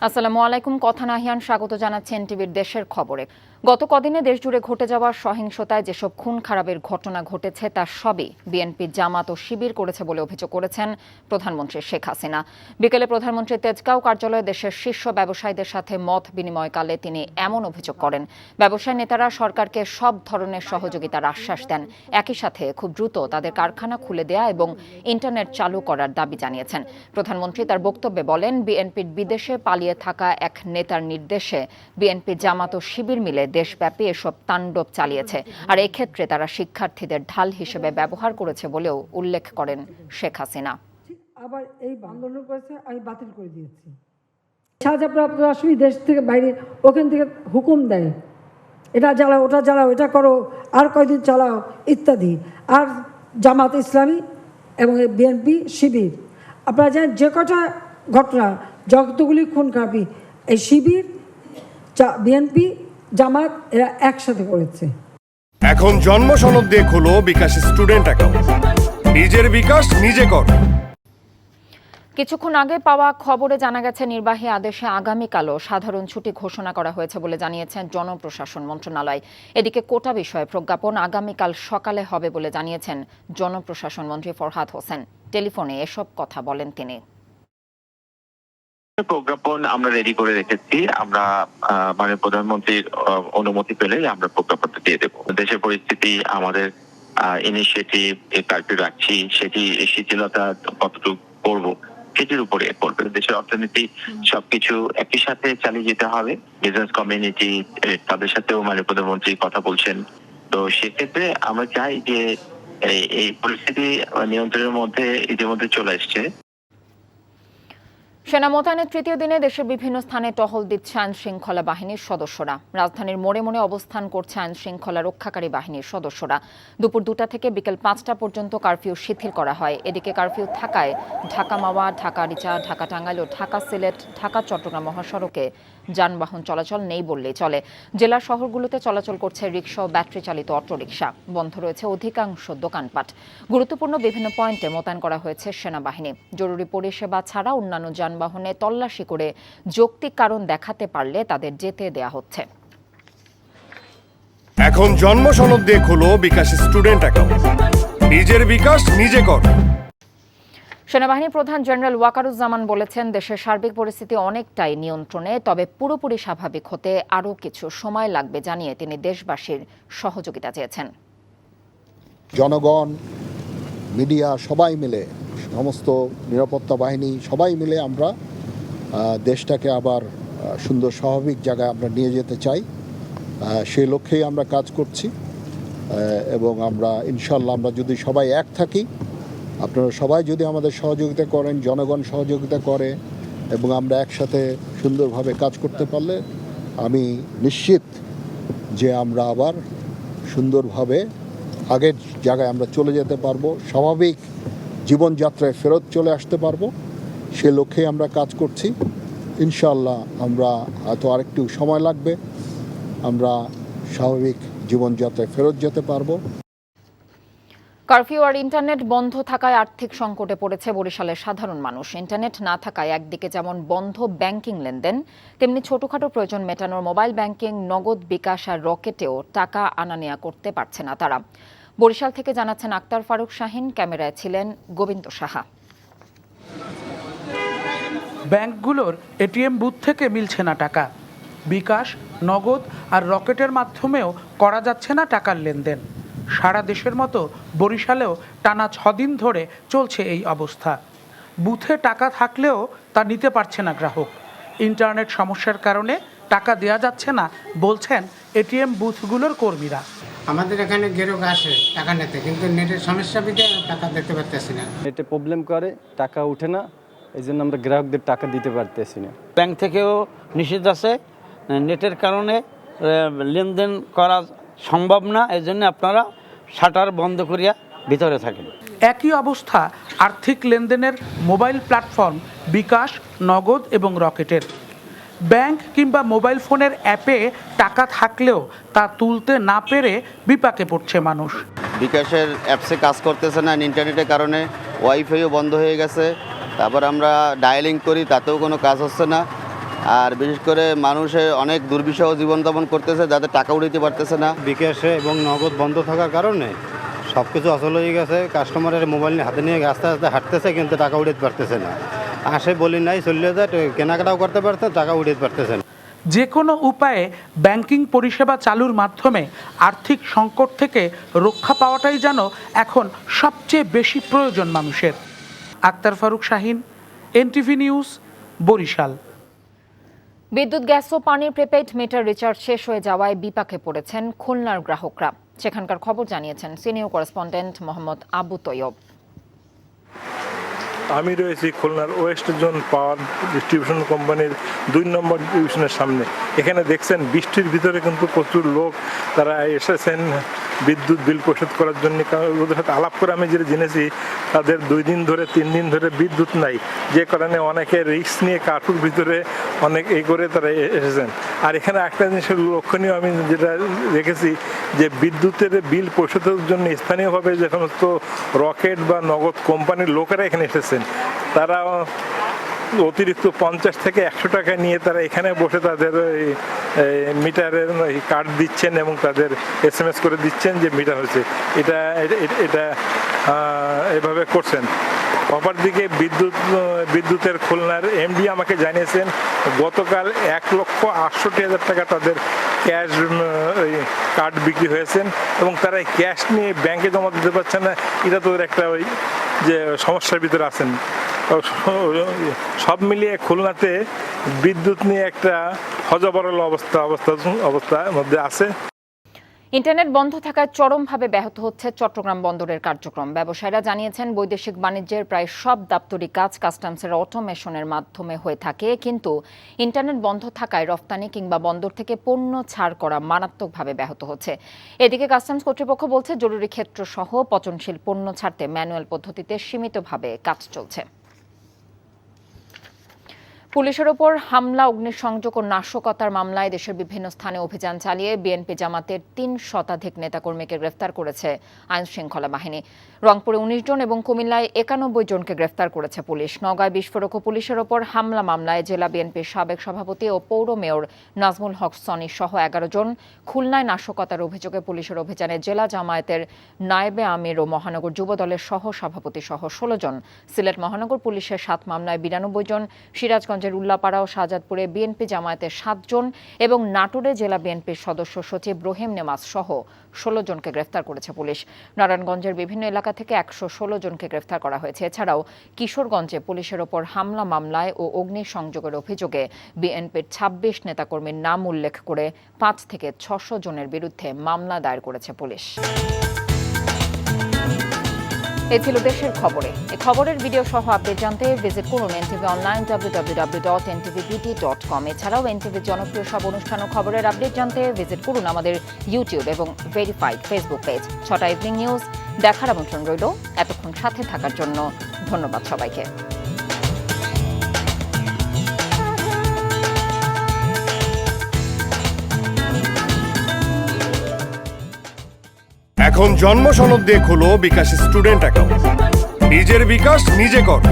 আসসালামু আলাইকুম। কথা নাহিয়ান স্বাগত জানাচ্ছেন টিভির দেশের খবরে। গত কদিনে দেশজুড়ে ঘটে যাওয়া সহিংসতায় যেসব খুন খারাপের ঘটনা ঘটেছে তার সবই বিএনপি, জামাত ও শিবির করেছে বলে অভিযোগ করেছেন প্রধানমন্ত্রী শেখ হাসিনা। বিকেলে প্রধানমন্ত্রী তেজগাঁও কার্যালয়ে দেশের শীর্ষ ব্যবসায়ীদের সাথে মত বিনিময়কালে তিনি এমন অভিযোগ করেন। ব্যবসায়ী নেতারা সরকারকে সব ধরনের সহযোগিতার আশ্বাস দেন। একই সাথে খুব দ্রুত তাদের কারখানা খুলে দেয়া এবং ইন্টারনেট চালু করার দাবি জানিয়েছেন। প্রধানমন্ত্রী তার বক্তব্যে বলেন, বিএনপির বিদেশে পালিয়ে থাকা এক নেতার নির্দেশে বিএনপি, জামাত ও শিবির মিলে দেশব্যাপী এসব তাণ্ডব চালিয়েছে, আর এক্ষেত্রে তারা শিক্ষার্থীদের ঢাল হিসেবে ব্যবহার করেছে বলেও উল্লেখ করেন শেখ হাসিনা। আবার এই আন্দোলন করেছে, আমি বাতিল করে দিয়েছি। সাজাপ্রাপ্ত রাষ্ট্রী দেশ থেকে বাইরে ওখান থেকে হুকুম দেয়, এটা জ্বালাও, ওটা জ্বালাও, এটা করো, আর কয়দিন চালাও ইত্যাদি। আর জামাত ইসলামী এবং বিএনপি, শিবির, আপনারা জানেন যে কটা ঘটনা, যতগুলি খুন খারাপি এই শিবির, বিএনপি, জামাত এরা একসাথে করেছে। এখন জন্ম সনদ দিয়ে খোলো বিকাশ স্টুডেন্ট অ্যাকাউন্ট। নিজের বিকাশ নিজে কর। কিছুক্ষণ আগে পাওয়া খবরে জানা গেছে, নির্বাহী আদেশে আগামীকালও সাধারণ ছুটি ঘোষণা করা হয়েছে বলে জানিয়েছেন জনপ্রশাসন মন্ত্রণালয়। এদিকে কোটা বিষয়ে প্রজ্ঞাপন আগামীকাল সকালে হবে বলে জানিয়েছেন জনপ্রশাসন মন্ত্রী ফরহাদ হোসেন। টেলিফোনে এসব কথা বলেন তিনি। প্রজ্ঞাপন আমরা রেডি করে রেখেছি। আমরা মাননীয় প্রধানমন্ত্রীর অনুমতি পেলে আমরা প্রজ্ঞাপনটা দিয়ে দেবো। দেশের পরিস্থিতি, আমাদের ইনিশিয়েটিভ, কার্ফিউ রাখছি, সেটি শিথিলতা কতটুকু করবো সেটির উপরে পড়বে। দেশের অর্থনীতি সবকিছু একই সাথে চালিয়ে যেতে হবে। বিজনেস কমিউনিটি তাদের সাথেও মাননীয় প্রধানমন্ত্রী কথা বলছেন। তো সেক্ষেত্রে আমরা চাই যে এই পরিস্থিতি নিয়ন্ত্রণের মধ্যে ইতিমধ্যে চলে আসছে। সেনা মোতায়েনের তৃতীয় দিনে দেশের বিভিন্ন স্থানে টহল দিচ্ছে আইন শৃঙ্খলা বাহিনীর সদস্যরা। রাজধানীর মোড়ে মোড়ে অবস্থান করছে আইন শৃঙ্খলা রক্ষাকারী বাহিনীর সদস্যরা। দুপুর 2টা থেকে বিকেল 5টা পর্যন্ত কারফিউ শিথিল করা হয়। এদিকে কারফিউ থাকায় ঢাকা মাওয়া, ঢাকা রিচা, ঢাকা টাঙ্গাইল ও ঢাকা সিলেট, ঢাকা চট্টগ্রাম মহাসড়কে যানবাহন চলাচল নেই বললেই চলে। জেলার শহরগুলোতে চলাচল করছে রিকশা ও ব্যাটারি চালিত অটোরিকশা। বন্ধ রয়েছে অধিকাংশ দোকানপাট। গুরুত্বপূর্ণ বিভিন্ন পয়েন্টে মোতায়েন করা হয়েছে সেনাবাহিনী। জরুরি পরিষেবা ছাড়া অন্যান্য যানবাহনে তল্লাশি করে যৌক্তিক কারণ দেখাতে পারলে তাদের যেতে দেয়া হচ্ছে। এখন জন্ম সনদ দিয়ে খোলো বিকাশ স্টুডেন্ট অ্যাকাউন্ট। নিজের বিকাশ নিজে কর। সেনাবাহিনী প্রধান জেনারেল ওয়াকারুজ্জামান বলেছেন, দেশের সার্বিক পরিস্থিতি অনেকটাই নিয়ন্ত্রণে, তবে পুরোপুরি স্বাভাবিক হতে আরও কিছু সময় লাগবে জানিয়ে তিনি দেশবাসীর সহযোগিতা চেয়েছেন। জনগণ, মিডিয়া সবাই মিলে, সমস্ত নিরাপত্তা বাহিনী সবাই মিলে আমরা দেশটাকে আবার সুন্দর স্বাভাবিক জায়গায় আমরা নিয়ে যেতে চাই। সেই লক্ষ্যেই আমরা কাজ করছি এবং আমরা ইনশাল্লাহ আমরা যদি সবাই এক থাকি, আপনারা সবাই যদি আমাদের সহযোগিতা করেন, জনগণ সহযোগিতা করে এবং আমরা একসাথে সুন্দরভাবে কাজ করতে পারলে আমি নিশ্চিত যে আমরা আবার সুন্দরভাবে আগের জায়গায় আমরা চলে যেতে পারবো, স্বাভাবিক জীবনযাত্রায় ফেরত চলে আসতে পারবো। সে লক্ষ্যে আমরা কাজ করছি। ইনশাআল্লাহ আমরা হয়তো আরেকটু সময় লাগবে, আমরা স্বাভাবিক জীবনযাত্রায় ফেরত যেতে পারবো। কারফিউ আর ইন্টারনেট বন্ধ থাকায় আর্থিক সংকটে পড়েছে বরিশালের সাধারণ মানুষ। ইন্টারনেট না থাকায় একদিকে যেমন বন্ধ ব্যাংকিং লেনদেন, তেমনি ছোটখাটো প্রয়োজন মেটানোর মোবাইল ব্যাংকিং, নগদ, বিকাশ আর রকেটেও টাকা আনা নেয়া করতে পারছে না তারা। বরিশাল থেকে জানাচ্ছেন আক্তার ফারুক শাহিন, ক্যামেরায় ছিলেন গোবিন্দ সাহা। ব্যাংকগুলোর এটিএম বুথ থেকে মিলছে না টাকা। বিকাশ, নগদ আর রকেটের মাধ্যমেও করা যাচ্ছে না টাকার লেনদেন। সারা দেশের মতো বরিশালেও টানা 6 দিন ধরে চলছে এই অবস্থা। বুথে টাকা থাকলেও তা নিতে পারছে না গ্রাহক। ইন্টারনেট সমস্যার কারণে টাকা দেয়া যাচ্ছে না বলছেন এটিএম বুথগুলোর কর্মীরা। আমাদের এখানে গ্রাহক আসে টাকা নিতে, কিন্তু নেটের সমস্যা বিধায় টাকা দিতে পারতেছি না। নেটে প্রবলেম করে, টাকা ওঠে না, এই জন্য আমরা গ্রাহকদের টাকা দিতে পারতেছি না। ব্যাংক থেকেও নিষেধ আছে, নেটের কারণে লেনদেন করা সম্ভব না। এই জন্য আপনারা শাটার বন্ধ করিয়া ভিতরে থাকেন। একই অবস্থা আর্থিক লেনদেনের মোবাইল প্ল্যাটফর্ম বিকাশ, নগদ এবং রকেটের। ব্যাংক কিংবা মোবাইল ফোনের অ্যাপে টাকা থাকলেও তা তুলতে না পেরে বিপাকে পড়ছে মানুষ। বিকাশের অ্যাপসে কাজ করতেছে না, ইন্টারনেটের কারণে ওয়াইফাইও বন্ধ হয়ে গেছে। তারপর আমরা ডায়ালিং করি, তাতেও কোনো কাজ হচ্ছে না। আর বিশেষ করে মানুষে অনেক দুর্বিষহ জীবনযাপন করতেছে, যাদের টাকা উঠাইতে পারতেছে না। বিকাশে এবং নগদ বন্ধ থাকার কারণে সব কিছু অচল হয়ে গেছে। কাস্টমারের মোবাইল হাতে নিয়ে আস্তে আস্তে হাঁটতেছে, কিন্তু টাকা উঠাতে পারতেছে না। আসে বলি নাই চলে যায়, কেনাকাটাও করতে পারছে, টাকা উঠাতে পারতেছে না। যে কোনো উপায়ে ব্যাংকিং পরিষেবা চালুর মাধ্যমে আর্থিক সংকট থেকে রক্ষা পাওয়াটাই যেন এখন সবচেয়ে বেশি প্রয়োজন মানুষের। Aktar Faruk Shahin, NTV news, Barishal. বিদ্যুৎ, গ্যাস ও পানির প্রিপেইড মিটার রিচার্জ শেষ হয়ে যাওয়ায় বিপাকে পড়েছেন খুলনার গ্রাহকরা। সেখানকার খবর জানিয়েছেন সিনিয়র করেসপন্ডেন্ট মোহাম্মদ আবু তৈয়ব। আমি রয়েছি খুলনার ওয়েস্ট জোন পাওয়ার ডিস্ট্রিবিউশন কোম্পানির 2 নম্বর ডিভিশনের সামনে। এখানে দেখছেন বৃষ্টির ভিতরে কিন্তু প্রচুর লোক তারা এসেছেন বিদ্যুৎ বিল পরিশোধ করার জন্য। কারণ ওদের সাথে আলাপ করে আমি যেটা জেনেছি, তাদের 2 দিন ধরে 3 দিন ধরে বিদ্যুৎ নাই, যে কারণে অনেকে রিস্ক নিয়ে কার্টুর ভিতরে অনেক এই করে তারা এসেছেন। আর এখানে একটা জিনিসের লক্ষণীয় আমি যেটা দেখেছি, যে বিদ্যুতের বিল পরিশোধের জন্য স্থানীয়ভাবে যে সমস্ত রকেট বা নগদ কোম্পানির লোকেরা এখানে এসেছেন, তারা অতিরিক্ত 50 থেকে 100 টাকা নিয়ে তারা এখানে বসে তাদের মিটারের কার্ড দিচ্ছেন এবং তাদের SMS করে দিচ্ছেন যে মিটার হচ্ছে। এটা এভাবে করছেন। অপরদিকে বিদ্যুতের খুলনার MD আমাকে জানিয়েছেন, গতকাল 1,68,000 টাকা তাদের ক্যাশ কার্ড বিক্রি হয়েছেন এবং তারা ক্যাশ নিয়ে ব্যাংকে জমা দিতে পারছেন না। এটা তো একটা ওই যে সমস্যার ভিতরে আছেন। সব মিলিয়ে খুলনাতে বিদ্যুৎ নিয়ে একটা হযবরল অবস্থার মধ্যে আছে। ইন্টারনেট বন্ধ থাকায় চরমভাবে ব্যাহত হচ্ছে চট্টগ্রাম বন্দরের কার্যক্রম। ব্যবসায়ীরা জানিয়েছেন, বৈদেশিক বাণিজ্যের প্রায় সব দাপ্তরিক কাজ কাস্টমসের অটোমেশনের মাধ্যমে হয়ে থাকে, কিন্তু ইন্টারনেট বন্ধ থাকায় রফতানি কিংবা বন্দর থেকে পণ্য ছাড় করা মারাত্মকভাবে ব্যাহত হচ্ছে। এদিকে কাস্টমস কর্তৃপক্ষ বলছে, জরুরি ক্ষেত্র সহ পচনশীল পণ্য ছাড়তে ম্যানুয়াল পদ্ধতিতে সীমিতভাবে কাজ চলছে। পুলিশের ওপর হামলা, অগ্নিসংযোগ ও নাশকতার মামলায় দেশের বিভিন্ন স্থানে অভিযান চালিয়ে বিএনপি জামাতের 3 শতাধিক নেতাকর্মীকে গ্রেফতার করেছে আইনশৃঙ্খলা বাহিনী। রংপুরে 19 জন এবং কুমিল্লায় 91 জনকে গ্রেফতার করেছে পুলিশ। নওগাঁয় বিস্ফোরক ও পুলিশের ওপর হামলা মামলায় জেলা বিএনপির সাবেক সভাপতি ও পৌর মেয়র নাজমুল হক সনি সহ 11 জন, খুলনায় নাশকতার অভিযোগে পুলিশের অভিযানে জেলা জামায়াতের নায়েবে আমির ও মহানগর যুবদলের সহ সভাপতি সহ 16 জন, সিলেট মহানগর পুলিশের 7 মামলায় 92 জন, সিরাজগঞ্জ উল্লাপাড়া ও শাহজাদপুরে বিএনপি জামায়াতের 7 জন এবং নাটোরে জেলা বিএনপির সদস্য সচিব রহিম নেমাজ সহ 16 জনকে গ্রেফতার করেছে পুলিশ। নারায়ণগঞ্জের বিভিন্ন এলাকা থেকে 116 জনকে গ্রেফতার করা হয়েছে। এছাড়াও কিশোরগঞ্জে পুলিশের ওপর হামলা মামলায় ও অগ্নিসংযোগের অভিযোগে বিএনপির 26 নেতাকর্মীর নাম উল্লেখ করে 5 থেকে 600 জনের বিরুদ্ধে মামলা দায়ের করেছে পুলিশ। এই ছিল দেশের খবরে। এই খবরের ভিডিও সহ আপডেট জানতে ভিজিট করুন এনটিভি অনলাইন www.ntvbt.com। এছাড়াও এনটিভির জনপ্রিয় সব অনুষ্ঠান ও খবরের আপডেট জানতে ভিজিট করুন আমাদের ইউটিউব এবং ভেরিফাইড ফেসবুক পেজ। 6টা ইভিনিং নিউজ দেখার আমন্ত্রণ রইল। এতক্ষণ সাথে থাকার জন্য ধন্যবাদ সবাইকে। এখন জন্ম সনদ দিয়ে খোলো বিকাশ স্টুডেন্ট অ্যাকাউন্ট। নিজের বিকাশ নিজে কর।